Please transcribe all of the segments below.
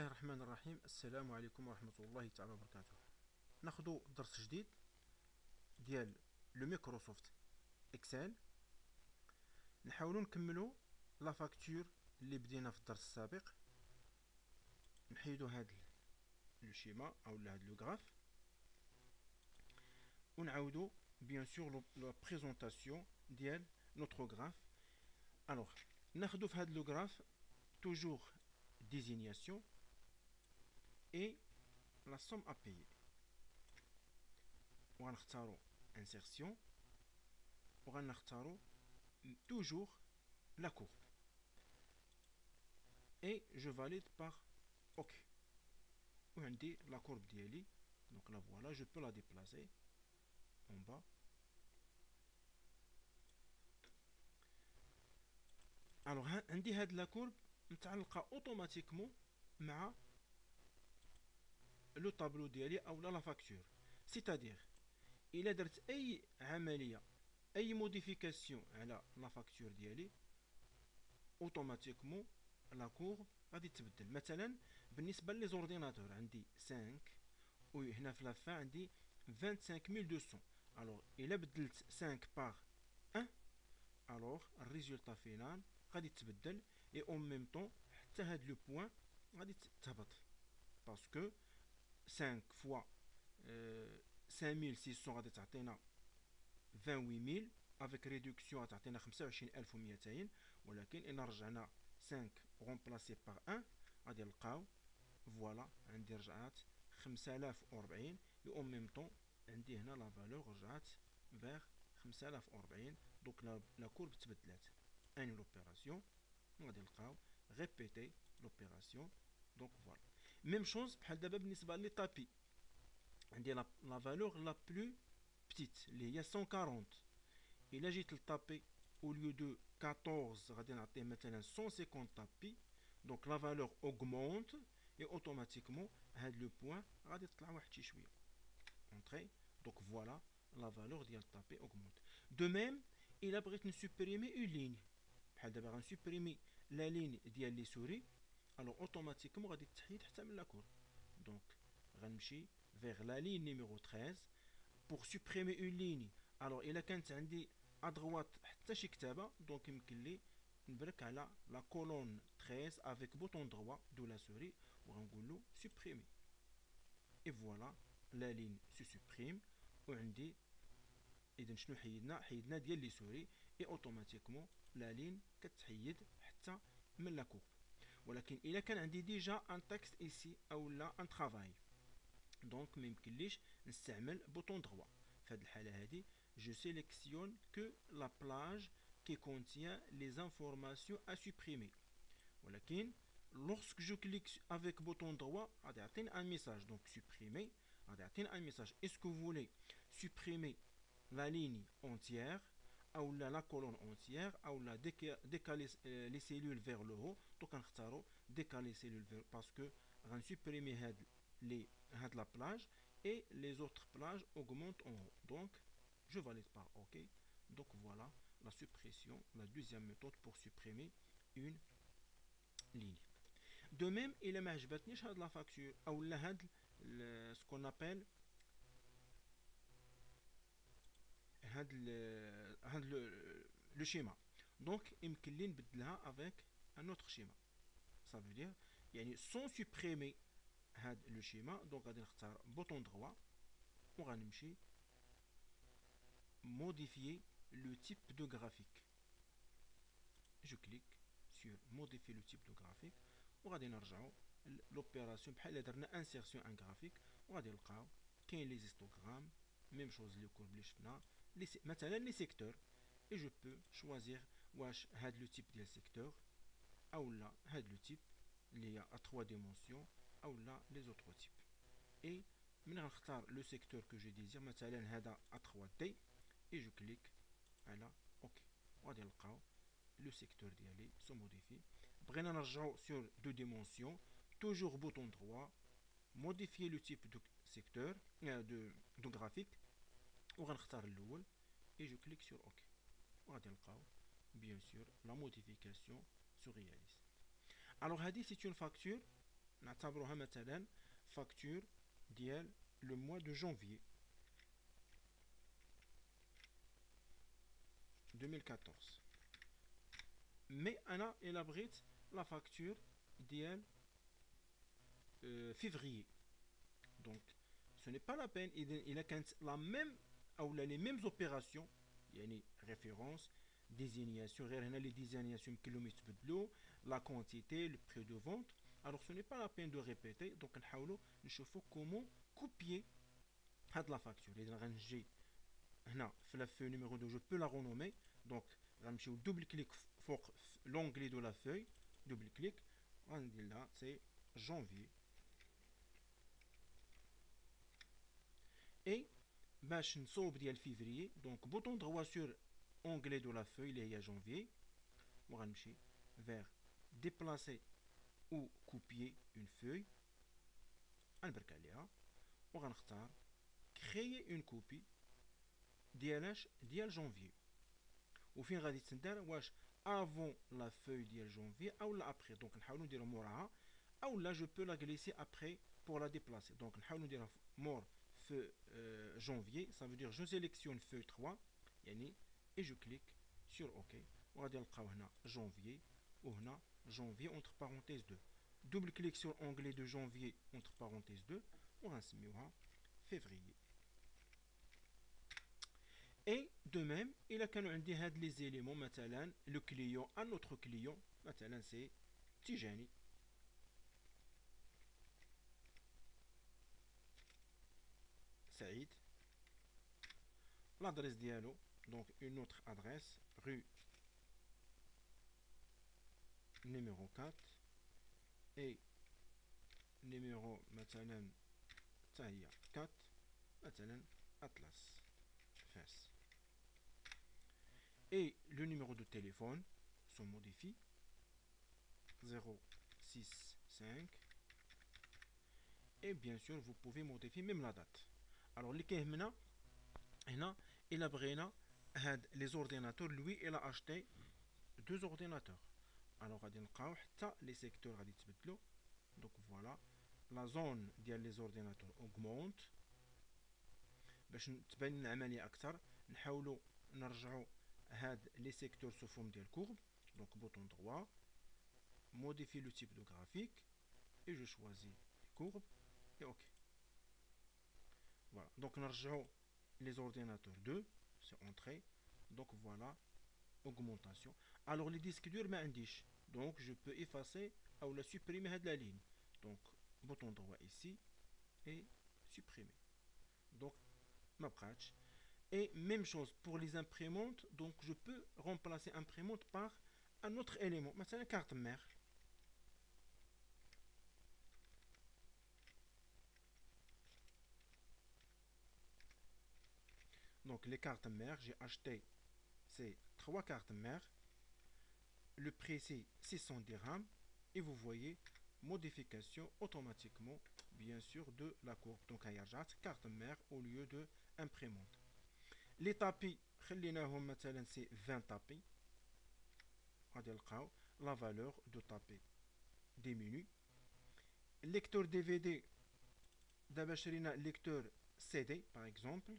الله الرحمن الرحيم. السلام عليكم ورحمة الله تعالى وبركاته. ناخدو درس جديد ديال لو مايكروسوفت اكسل. نحاولو نكملو لا فاكتور اللي بدينا في الدرس السابق. نحيدو هاد لو شيما او هاد لو غراف ونعاودو بيان سور لا بريزونطاسيون ديال نوترو غراف. الوغ ناخدو في هاد لو غراف توجور désignation et la somme à payer. وغنختارو insertion وغنختارو toujours la courbe et je valide par OK. وعندي la courbe ديالي donc la voilà, je peux la déplacer en bas. alors عندي هاد la courbe متعلقة automatiquement مع لو طابلو ديالي او لا فاكتور. c'est-à-dire الا درت اي عمليه اي موديفيكاسيون على لا فاكتور ديالي اوتوماتيكمون لا كورب غادي تبدل. مثلا بالنسبه لي زورديناتور عندي 5 وهنا في لافان عندي 25200. الوغ الا بدلت 5 باغ 1 الوغ الريزولطا فينال غادي تبدل اي اون ميم طون حتى هاد لو بوين غادي تهبط باسكو 5 فوا 5600 غادي تعطينا 28000 افيك ريدكسيون غتعطينا 25200. ولكن الا رجعنا 5 رومبلاسي باغ 1 غادي نلقاو فوالا عندي رجعات 5040 و اون ميم طون عندي هنا لا فالور رجعات فيغ 5040. دونك لا كورب تبدلات. اني لوبيراسيون غادي نلقاو ريبيتي لوبيراسيون. دونك فوالا ميم شوز بحال دابا بالنسبه لي طابي عندي لا فالور لا بلو بتيت اللي هي 140. الا جيت للطابي au lieu de 14 غادي نعطيه مثلا 150 طابي. دونك لا فالور augmente et automatiquement هاد لو بوين غادي تطلع واحد شي شويه اونطري. دونك فوالا لا فالور ديال الطابي augmente. دو ميم الا بغيت نسوبريمي اون لين بحال دابا غنسوبريمي لا لين ديال لي سوري الوغ اوتوماتيكمون غادي تحيد حتى من لا كور. دونك غنمشي vers la ligne numéro 13 pour supprimer une ligne. alors الا كانت عندي ادغوات حتى شي كتابه دونك يمكن لي نبرك على لا كولون 13 avec bouton droit de la souris وغنقول له supprimer et voilà la ligne se supprime. وعندي اذا شنو حيدنا ديال لي سوري et automatiquement la ligne كتحيد حتى من لا كورب. ولكن الا كان عندي ديجا ان تكست ايسي او لا ان ترافاي دونك ما يمكنليش نستعمل بوطون دروا. في هذه الحاله هذه je sélectionne que la plage qui contient les informations à supprimer. ولكن lorsque je clique avec bouton droit غادي يعطيني un message. donc supprimer غادي يعطيني un message. est-ce que vous voulez supprimer la ligne entière ou la colonne entière ou la décaler les cellules vers le haut. donc غنختاروا décaler les cellules vers parce que غنسوبريمي هاد la plage et les autres plages augmentent en haut. donc je valide par OK. donc voilà la suppression, la deuxième méthode pour supprimer une ligne. de même il ما عجبتنيش هاد la facture ou هاد ce qu'on appelle هاد le schéma. donc يمكن لي نبدلها avec un autre schéma. ça veut dire يعني sans supprimer هاد لو شيما. دونك غادي نختار بوطون droit وغنمشي modifier le type de graphique. je clique sur modifier le type de graphique وغادي نرجعوا لوبيراسيون بحال درنا insertion un graphique وغادي نلقاو كاين لي هيستوغرام ميم شوز لي كورب اللي شفنا مثلا لي سيكتور. et je peux choisir واش هاد لو تيب ديال سيكتور او لا هاد لو تيب اللي هي à 3 dimensions او لا les autres types. et من غنختار لو سيكتور que je désire مثلا هذا à 3D et je clique على OK. وغادي نلقاو le secteur ديالي se modifie. بغينا نرجعو sur 2 dimensions toujours bouton droit modifier le type de secteur de graphique وغنختار الاول et je clique sur OK. وغادي نلقاو bien sûr la modification se réalise. alors هذه c'est une facture نعتبروها مثلا فاكتور ديال لو موا دو جانفي 2014. مي انا الا بغيت لا فاكتور ديال février. Donc, ce n'est pas la peine. Il a la même ou les mêmes opérations. Il y a une référence, désignation, les désignations kilomètres, la quantité, le prix de vente. Alors, ce n'est pas la peine de répéter. Donc, il faut comment copier la facture. J'ai la feuille numéro 2, je peux la renommer. Donc, je double-clic sur l'onglet de la feuille. Double-clic. On dit là, c'est janvier. Et باش نصوب ديال février, donc bouton droit sur onglet de la feuille اللي هي janvier, وغنمشي vers déplacer ou copier une feuille, غنبرك عليها وغنختار créer une copie ديال janvier. وفين غادي تندار واش avant la feuille ديال janvier ou après. Donc نحاولوا نديرو موراها ou là je peux la glisser après pour la déplacer. Donc نحاولوا نديرها مور janvier, ça veut dire je sélectionne feuille 3 et je clique sur OK. وغادي نلقاو هنا janvier وهنا janvier entre parenthèses 2. Double clic sur onglet de janvier entre parenthèses 2 وغنسميوها février. Et de même, il a كانوا عندي هاد les éléments مثلا le client, un autre client مثلا c'est Tijani. Saïd. L'adresse dialo, donc une autre adresse, rue numéro 4 et numéro مثلا 4 مثلا Atlas Fès. Et le numéro de téléphone se modifie 065. Et bien sûr vous pouvez modifier même la date. Alors les كيهمنا هنا إلا بغينا هاد les ordinateurs, lui il a acheté 2 ordinateurs. Alors غادي نلقاو حتى les secteurs غادي يتبدلوا. Donc voilà, la zone ديال les ordinateurs augmente. باش تبان العملية أكثر نحاولوا نرجعوا هاد les secteurs sous forme ديال courbe. Donc bouton droit, modifier le type de graphique et je choisis courbe et OK. Voilà, donc نرجعوا les ordinateurs 2, c'est entrée. Donc voilà, augmentation. Alors les disques durs ما عنديش, donc je peux effacer ou la supprimer هاد la ligne. Donc bouton droit ici et supprimer. Donc ma bratch. Et même chose pour les imprimantes, donc je peux remplacer imprimante par un autre élément, مثلا carte mère. Donc les cartes mères, j'ai acheté ces 3 cartes mères. Le prix c'est 600 dirhams. Et vous voyez, modification automatiquement, bien sûr, de la courbe. Donc à Yarjat, carte mère au lieu de imprimante. Les tapis, c'est 20 tapis. La valeur de tapis diminue. Lecteur DVD, d'abord lecteur CD par exemple.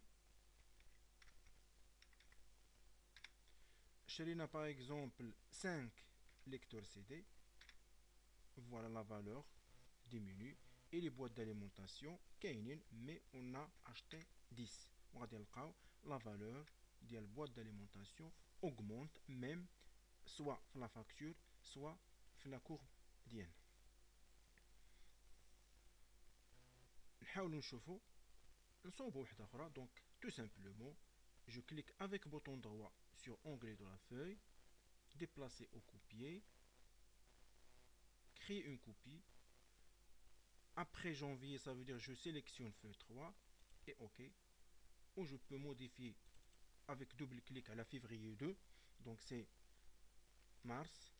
Chelina par exemple 5 lecteurs CD. Voilà, la valeur diminue. Et les boîtes d'alimentation, mais on a acheté 10. La valeur de la boîte d'alimentation augmente même soit la facture, soit la courbe d'Yen. Donc tout simplement, je clique avec bouton droit sur onglet de la feuille, déplacer au copier, créer une copie. Après janvier, ça veut dire je sélectionne feuille 3 et OK. Ou je peux modifier avec double clic à la février 2. Donc c'est mars.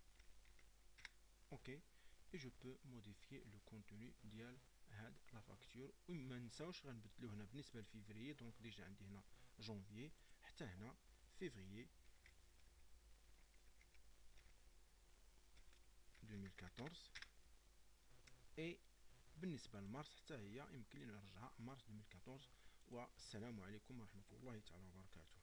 OK. Et je peux modifier le contenu de la facture. وما نساوش غنبدلو هنا بالنسبة لفيفري. Donc déjà عندي هنا janvier حتى هنا février 2014. Et بالنسبة لمارس حتى هي يمكن لنا نرجعها مارس 2014. والسلام عليكم ورحمة الله تعالى وبركاته.